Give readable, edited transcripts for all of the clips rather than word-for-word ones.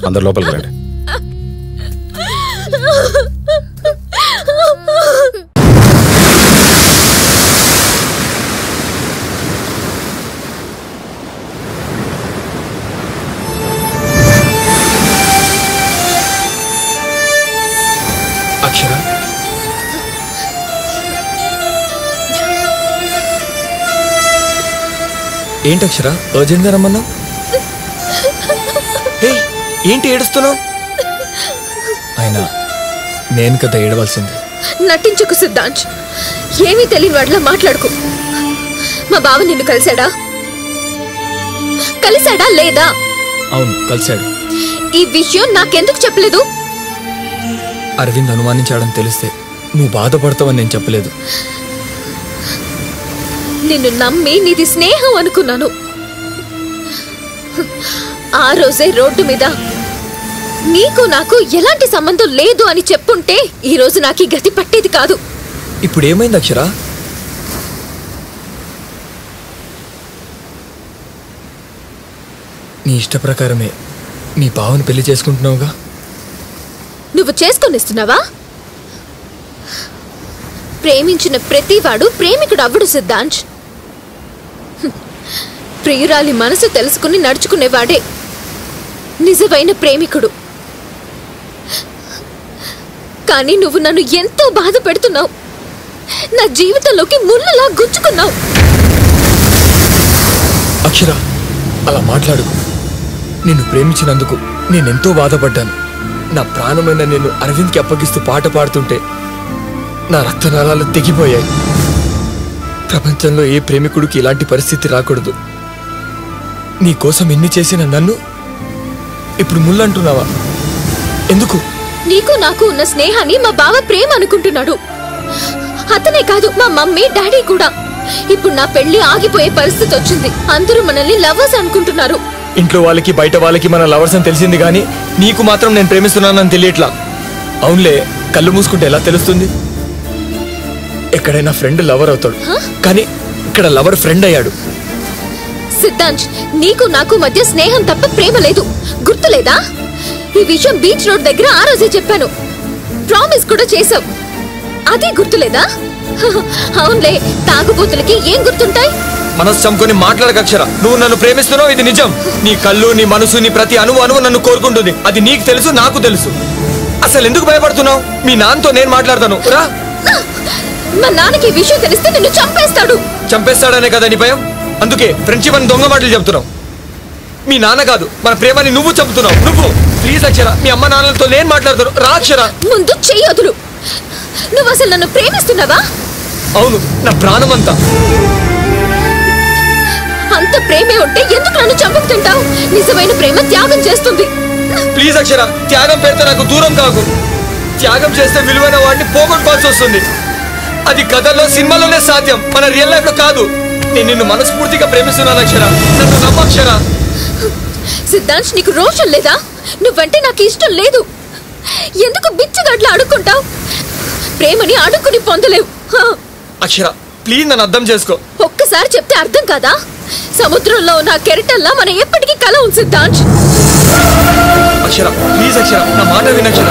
అందరు లోపలికి రండి. అక్షర, ఏంటి అక్షర అర్జెంట్గా రమ్మన్నావు? ఏంటి ఏడుస్తున్నావు? అయినా నేను కదా ఏడవలసింది. నటించకు సిద్ధాంత్, ఏమీ తెలియని వాడిలా మాట్లాడుకో. మా బావ నిన్ను కలిశాడా లేదా? అవును, కలిశాడు. ఈ విషయం నాకెందుకు చెప్పలేదు? అరవింద్ అనుమానించాడని తెలిస్తే నువ్వు బాధపడతావని నేను చెప్పలేదు. నిన్ను నమ్మి నీది స్నేహం అనుకున్నాను. ఆ రోజే రోడ్డు మీద నీకు నాకు ఎలాంటి సంబంధం లేదు అని చెప్పుంటే ఈ రోజు నాకు ఈ గతి పట్టేది కాదు. ఇప్పుడు ఏమైంది అక్షర? నీ ఇష్ట ప్రకారమే మీ బావని పెళ్లి చేసుకుంటున్నావుగా. నువ్వు చేసుకొనిస్తున్నావా? ప్రేమించిన ప్రతివాడు ప్రేమికుడు అవ్వడు సిద్ధాంత్. ప్రియురాలి మనసు తెలుసుకుని నడుచుకునేవాడే నిజమైన ప్రేమికుడు. కానీ నువ్వు నన్ను ఎంతో బాధ పెడుతున్నావు. నా జీవితంలోకి ముళ్ళలా గుచ్చుకున్నావు. అక్షర, అలా మాట్లాడుకు. నిన్ను ప్రేమించినందుకు నేనెంతో బాధపడ్డాను. నా ప్రాణమైన నేను అరవింద్కి అప్పగిస్తూ పాట పాడుతుంటే నా రక్తనాళాలు తెగిపోయాయి. ప్రపంచంలో ఏ ప్రేమికుడికి ఇలాంటి పరిస్థితి రాకూడదు. నీ కోసం ఎన్ని చేసిన నన్ను ఇప్పుడు ముళ్ళంటున్నావా? ఎందుకు? నీకు నాకు ఉన్న స్నేహాన్ని మా బావ ప్రేమ అనుకుంటున్నాడు. అతనే కాదు, మా మమ్మీ డాడీ కూడా. ఇప్పుడు నా పెళ్లి ఆగిపోయే పరిస్థితి వచ్చింది. అందరూ మనల్ని లవర్స్ అనుకుంటున్నారు. ఇంట్లో వాళ్ళకి బయట వాళ్ళకి మన లవర్స్ అని తెలిసింది, కానీ నీకు మాత్రం నేను ప్రేమిస్తున్నానని తెలియట్లా. అవునులే, కళ్ళు మూసుకుంటే ఎలా తెలుస్తుంది? ఎక్కడైనా ఫ్రెండ్ లవర్ అవుతాడు, కానీ ఇక్కడ లవర్ ఫ్రెండ్ అయ్యాడు. సిద్ధాంత్, నీకు నాకు మధ్య స్నేహం తప్ప ప్రేమ లేదు. గుర్తులేదా? ఈ విషయం బీచ్ రోడ్ దగ్గర ఆ రోజే చెప్పాను. ప్రామిస్ కూడా చేసావు. అది గుర్తులేదా? అవునులే, తాగుబోతులకి ఏం గుర్తుంటాయి? మనసు చంపుకొని మాట్లాడక అక్షర. నువ్వు నన్ను ప్రేమిస్తున్నావు, ఇది నిజం. నీ కళ్ళు, నీ మనసు, నీ ప్రతి అణువు నన్ను కోరుకుంటుంది. అది నీకు తెలుసు, నాకు తెలుసు. అసలు ఎందుకు భయపడుతున్నావు? మీ నాన్నతో నేను మాట్లాడతాను, రా. మా నాన్నకి ఈ విషయం తెలిస్తే నిన్ను చంపేస్తాడు. చంపేస్తాడనే కదా నీ భయం? అందుకే ఫ్రెండ్షిప్ అని దొంగ మాటలు చెప్తున్నావు. మీ నాన్న కాదు, మన ప్రేమని నువ్వు చంపుతున్నావు. నువ్వు ప్లీజ్ అక్షర, మీ అమ్మ నాన్నలతో నేను మాట్లాడతాను, రా అక్షర. ముందు చెయ్యొదులు. నువ్వు అసలు నన్ను ప్రేమిస్తున్నావా? అవును, నా ప్రాణం అంతా. అంత ప్రేమే ఉంటే ఎందుకు నన్ను చంపుతుంటావు? నిజమైన ప్రేమ త్యాగం చేస్తుంది. ప్లీజ్ అక్షర, త్యాగం పేరుతో నాకు దూరం కాకు. త్యాగం చేస్తే విలువైన వాడిని పోగొట్టుకోవాల్సి వస్తుంది. అది కథల్లో, సినిమాలోనే సాధ్యం, మన రియల్ లైఫ్ లో కాదు. నేను నిన్ను మనస్ఫూర్తిగా ప్రేమిస్తున్నాను అక్షర, నన్ను నమ్ము అక్షర. సిద్ధాంత్, నీకు రోషం లేదా? నువ్వంటే నాకు ఇష్టం లేదు. ఎందుకు బిచ్చగాడ్లా అడుక్కుంటావు? ప్రేమని అడుక్కుని పొందలేవు. అక్షర, ప్లీజ్ నన్ను అర్థం చేసుకో. ఒక్కసారి చెప్తే అర్థం కాదా? సముద్రంలో ఉన్న కెరటల్లా మన ఎప్పటికీ కల ఉంది సిద్ధాంత్. అక్షర, ప్లీజ్ అక్షర, నా మాట వినక్షర.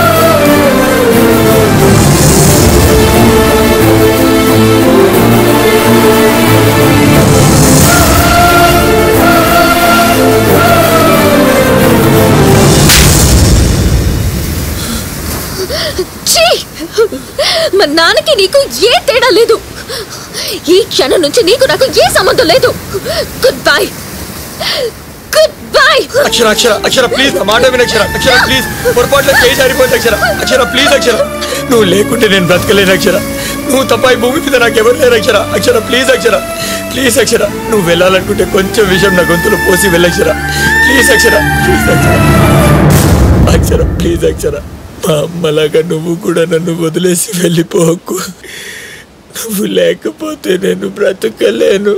మా నాన్నకి నీకు ఏ తేడా లేదు. ఈ క్షణం నుంచి నీకు నాకు ఏ సంబంధం లేదు. Good bye, good bye. Akshara Akshara Akshara, please నా మాట వినక్షర. అక్షర ప్లీజ్, పొరపాట్లో చేయి జారిపోయింది అక్షర. అక్షర ప్లీజ్ అక్షర, నువ్వు లేకుంటే నేను బ్రతకలేను అక్షర. నువ్వు తప్ప ఈ భూమి మీద నాకు ఎవరు లేరు అక్షర. అక్షర ప్లీజ్ అక్షర, ప్లీజ్ అక్షర. నువ్వు వెళ్ళాలనుకుంటే కొంచెం విషయం నా గొంతులో పోసి వెళ్ళక్షర. Please Akshara, please Akshara. Akshara please Akshara, మా అమ్మలాగా నువ్వు కూడా నన్ను వదిలేసి వెళ్ళిపోకు. నువ్వు లేకపోతే నేను బ్రతకలేను.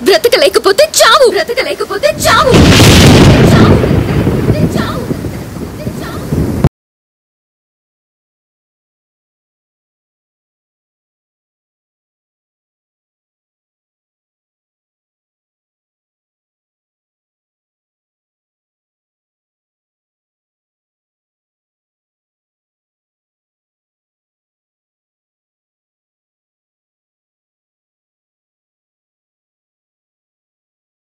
బ్రతకలేకపోతే చావు, బ్రతకలేకపోతే చావు.